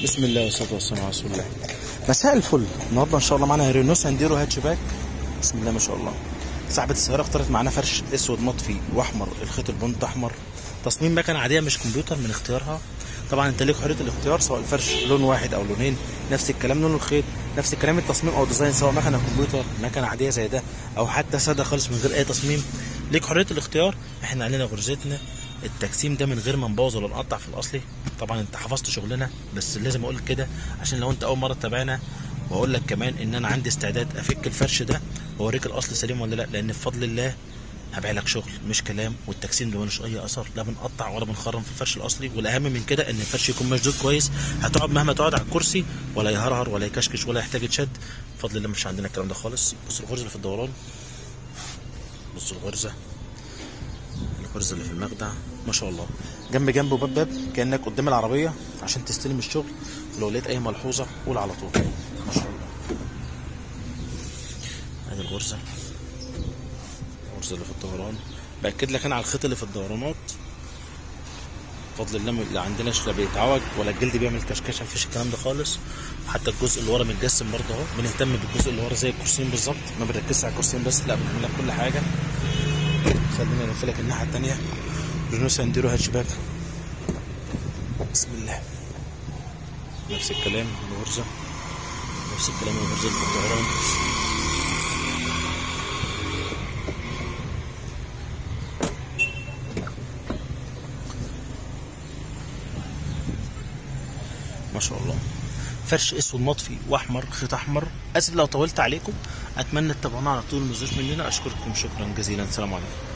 بسم الله والصلاه والسلام على رسول الله. مساء الفل. النهارده ان شاء الله معانا رينو سانديرو هاتشباك. بسم الله ما شاء الله. صاحبه السياره اختارت معانا فرش اسود مطفي واحمر، الخيط البنط احمر، تصميم مكنه عاديه مش كمبيوتر من اختيارها. طبعا انت ليك حريه الاختيار، سواء الفرش لون واحد او لونين، نفس الكلام لون الخيط، نفس الكلام التصميم او ديزاين، سواء مكنه كمبيوتر، مكنه عاديه زي ده، او حتى ساده خالص من غير اي تصميم. ليك حريه الاختيار. احنا علينا غرزتنا التجسيم ده من غير ما نبوظ ولا نقطع في الاصلي. طبعا انت حفظت شغلنا، بس لازم اقول كده عشان لو انت اول مره تتابعنا، واقول لك كمان ان انا عندي استعداد افك الفرش ده واوريك الاصل سليم ولا لا، لان بفضل الله هبيع لك شغل مش كلام. والتجسيم ده ملوش اي اثر، لا بنقطع ولا بنخرم في الفرش الاصلي. والاهم من كده ان الفرش يكون مشدود كويس، هتقعد مهما تقعد على الكرسي ولا يهرهر ولا يكشكش ولا يحتاج يتشد. بفضل الله مش عندنا الكلام ده خالص. بص الغرزه اللي في الدوران، بص الغرزه اللي في المخدع ما شاء الله، جنب جنب وباب كانك قدام العربيه عشان تستلم الشغل. ولو لقيت اي ملحوظه قول على طول. ما شاء الله. ادي الغرزه اللي في الدوران. باكد لك انا على الخيط اللي في الدورانات بفضل الله اللي عندناش لا بيتعوج ولا الجلد بيعمل كشكشه، مفيش الكلام ده خالص. وحتى الجزء اللي ورا متجسم برضه اهو. بنهتم بالجزء اللي ورا زي الكرسيين بالظبط، ما بنركزش على الكرسيين بس، لا بنعمل لك كل حاجه. خلينا نقفلك الناحيه الثانيه. رينو سانديرو هاتشباك. بسم الله. نفس الكلام الغرزه، نفس الكلام الغرزه اللي في الدوران. ما شاء الله. فرش اسود مطفي واحمر، خيط احمر. اسف لو طولت عليكم، اتمنى تتابعونا على طول، ما تنسوش مننا. اشكركم شكرا جزيلا. السلام عليكم.